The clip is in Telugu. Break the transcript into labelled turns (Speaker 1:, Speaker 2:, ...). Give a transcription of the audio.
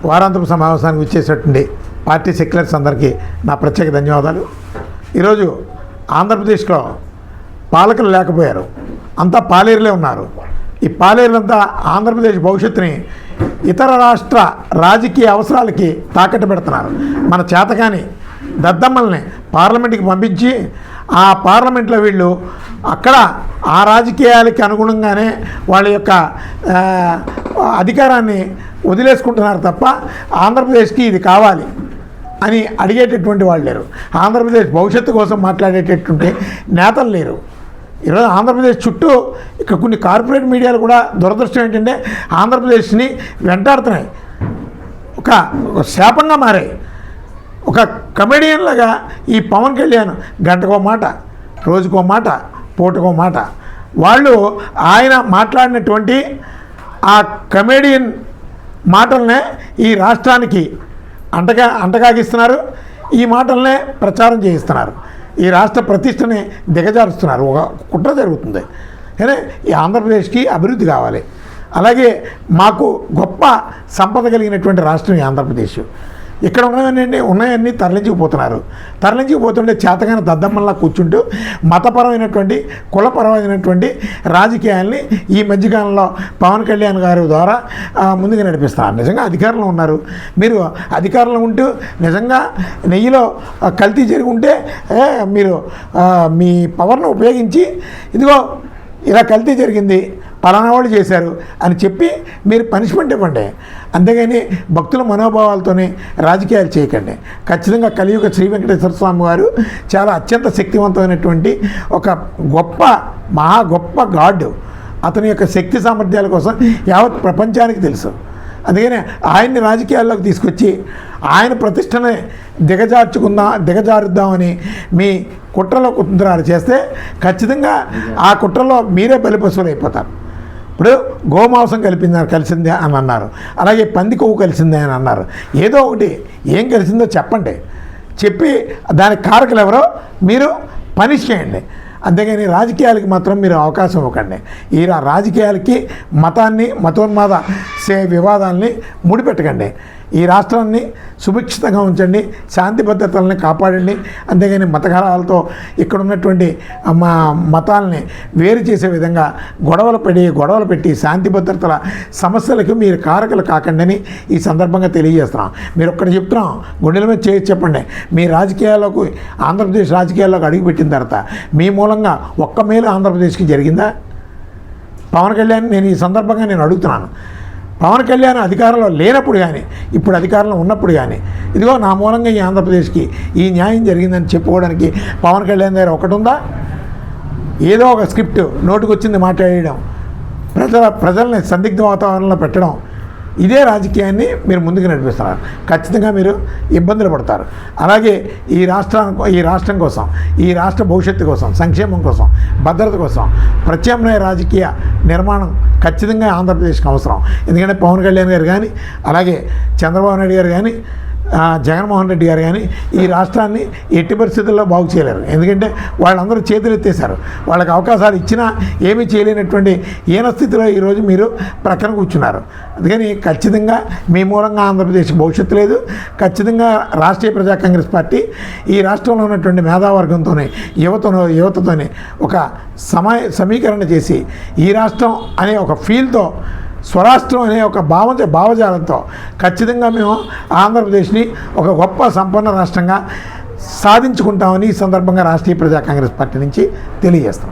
Speaker 1: వారాంతపు సమావేశానికి వచ్చేటటువంటి పార్టీ సెక్యులర్స్ అందరికీ నా ప్రత్యేక ధన్యవాదాలు. ఈరోజు ఆంధ్రప్రదేశ్లో పాలకులు లేకపోయారు, అంతా పాలేరులే ఉన్నారు. ఈ పాలేరులంతా ఆంధ్రప్రదేశ్ భవిష్యత్తుని ఇతర రాష్ట్ర రాజకీయ అవసరాలకి తాకట్టు పెడుతున్నారు. మన చేతకాని దద్దమ్మల్ని పార్లమెంట్కి పంపించి ఆ పార్లమెంట్లో వీళ్ళు అక్కడ ఆ రాజకీయాలకి అనుగుణంగానే వాళ్ళ యొక్క అధికారాన్ని వదిలేసుకుంటున్నారు తప్ప ఆంధ్రప్రదేశ్కి ఇది కావాలి అని అడిగేటటువంటి వాళ్ళు లేరు. ఆంధ్రప్రదేశ్ భవిష్యత్తు కోసం మాట్లాడేటటువంటి నేతలు లేరు. ఈరోజు ఆంధ్రప్రదేశ్ చుట్టూ ఇక కొన్ని కార్పొరేట్ మీడియాలు కూడా దురదృష్టం ఏంటంటే ఆంధ్రప్రదేశ్ని వెంటాడుతున్నాయి, ఒక శాపంగా మారాయి. ఒక కమెడియన్లాగా ఈ పవన్ కళ్యాణ్ గంటకో మాట, రోజుకో మాట, పూటకో మాట, వాళ్ళు ఆయన మాట్లాడినటువంటి ఆ కమెడియన్ మాటలనే ఈ రాష్ట్రానికి అంటగాగిస్తున్నారు. ఈ మాటలనే ప్రచారం చేయిస్తున్నారు. ఈ రాష్ట్ర ప్రతిష్టని దిగజారుస్తున్నారు. ఒక కుట్ర జరుగుతుంది. కానీ ఈ ఆంధ్రప్రదేశ్కి అభివృద్ధి కావాలి. అలాగే మాకు గొప్ప సంపద కలిగినటువంటి రాష్ట్రం ఈ ఆంధ్రప్రదేశ్. ఇక్కడ ఉన్నాయన్నీ తరలించుకుపోతుంటే చేతగానే దద్దమ్మల్లా కూర్చుంటూ మతపరమైనటువంటి కులపరమైనటువంటి రాజకీయాల్ని ఈ మధ్యకాలంలో పవన్ కళ్యాణ్ గారి ద్వారా ముందుకు నడిపిస్తున్నారు. నిజంగా అధికారంలో ఉన్నారు, మీరు అధికారంలో ఉంటూ నిజంగా నెయ్యిలో కల్తీ జరిగి ఉంటే మీరు మీ పవర్ను ఉపయోగించి ఇదిగో ఇలా కల్తీ జరిగింది, పలానా వాళ్ళు చేశారు అని చెప్పి మీరు పనిష్మెంట్ ఇవ్వండి. అంతేగాని భక్తుల మనోభావాలతోనే రాజకీయాలు చేయకండి. ఖచ్చితంగా కలియుగ శ్రీ వెంకటేశ్వర స్వామి వారు చాలా అత్యంత శక్తివంతమైనటువంటి ఒక గొప్ప గాడ్. అతని యొక్క శక్తి సామర్థ్యాల కోసం యావత్ ప్రపంచానికి తెలుసు. అందుకని ఆయన్ని రాజకీయాల్లోకి తీసుకొచ్చి ఆయన ప్రతిష్టనే దిగజారుద్దామని మీ కుట్రలో కుతంత్రాలు చేస్తే ఖచ్చితంగా ఆ కుట్రలో మీరే బలిపశువులు అయిపోతారు. ఇప్పుడు గోమాంసం కలిసిందే అని అన్నారు, అలాగే పంది కొవ్వు కలిసిందే అని అన్నారు. ఏదో ఒకటి ఏం కలిసిందో చెప్పండి, చెప్పి దానికి కారకులు ఎవరో మీరు పనిష్ చేయండి. అంతేగాని రాజకీయాలకి మాత్రం మీరు అవకాశం ఇవ్వకండి. ఈ రాజకీయాలకి మతోన్మాద వివాదాలని ముడిపెట్టకండి. ఈ రాష్ట్రాన్ని సుభిక్షితంగా ఉంచండి, శాంతి భద్రతలని కాపాడండి. అంతేగాని మతకలహాలతో ఇక్కడ ఉన్నటువంటి మతాలని వేరు చేసే విధంగా గొడవలు పెట్టి శాంతి భద్రతల సమస్యలకు మీరు కారకులు కాకండి అని ఈ సందర్భంగా తెలియజేస్తున్నాం. మీరు ఒక్కటి చెప్తున్నాం, గుండెల మీద చేసి చెప్పండి. మీ రాజకీయాల్లోకి ఆంధ్రప్రదేశ్ రాజకీయాల్లోకి అడుగుపెట్టిన తర్వాత మీ మూలంగా ఒక్క మేలు ఆంధ్రప్రదేశ్కి జరిగిందా? పవన్ కళ్యాణ్ నేను ఈ సందర్భంగా అడుగుతున్నాను. పవన్ కళ్యాణ్ అధికారంలో లేనప్పుడు కానీ ఇప్పుడు అధికారంలో ఉన్నప్పుడు కానీ ఇదిగో నా మూలంగా ఈ ఆంధ్రప్రదేశ్కి ఈ న్యాయం జరిగిందని చెప్పుకోవడానికి పవన్ కళ్యాణ్ దగ్గర ఒకటి ఉందా? ఏదో ఒక స్క్రిప్ట్ నోటుకు వచ్చింది మాట్లాడడం, ప్రజల్ని సందిగ్ధ వాతావరణంలో పెట్టడం, ఇదే రాజకీయాన్ని మీరు ముందుకు నడిపిస్తున్నారు. ఖచ్చితంగా మీరు ఇబ్బందులు పడతారు. అలాగే ఈ రాష్ట్రం కోసం, ఈ రాష్ట్ర భవిష్యత్తు కోసం, సంక్షేమం కోసం, భద్రత కోసం ప్రత్యామ్నాయ రాజకీయ నిర్మాణం ఖచ్చితంగా ఆంధ్రప్రదేశ్కి అవసరం. ఎందుకంటే పవన్ కళ్యాణ్ గారు కానీ, అలాగే చంద్రబాబు నాయుడు గారు కానీ, జగన్మోహన్ రెడ్డి గారు కానీ ఈ రాష్ట్రాన్ని ఎట్టి పరిస్థితుల్లో బాగు చేయలేరు. ఎందుకంటే వాళ్ళందరూ చేతులు ఎత్తేశారు. వాళ్ళకి అవకాశాలు ఇచ్చినా ఏమీ చేయలేనటువంటి హీనస్థితిలో ఈరోజు మీరు ప్రక్కన కూర్చున్నారు. అందుకని ఖచ్చితంగా మీ మూలంగా ఆంధ్రప్రదేశ్ భవిష్యత్తు లేదు. ఖచ్చితంగా రాష్ట్రీయ ప్రజా కాంగ్రెస్ పార్టీ ఈ రాష్ట్రంలో ఉన్నటువంటి మేధావర్గంతోనే యువతతోనే ఒక సమీకరణ చేసి ఈ రాష్ట్రం అనే ఒక ఫీల్తో, స్వరాష్ట్రం అనే ఒక భావజాలంతో ఖచ్చితంగా మేము ఆంధ్రప్రదేశ్ని ఒక గొప్ప సంపన్న రాష్ట్రంగా సాధించుకుంటామని ఈ సందర్భంగా రాష్ట్రీయ ప్రజా కాంగ్రెస్ పార్టీ నుంచి తెలియజేస్తాం.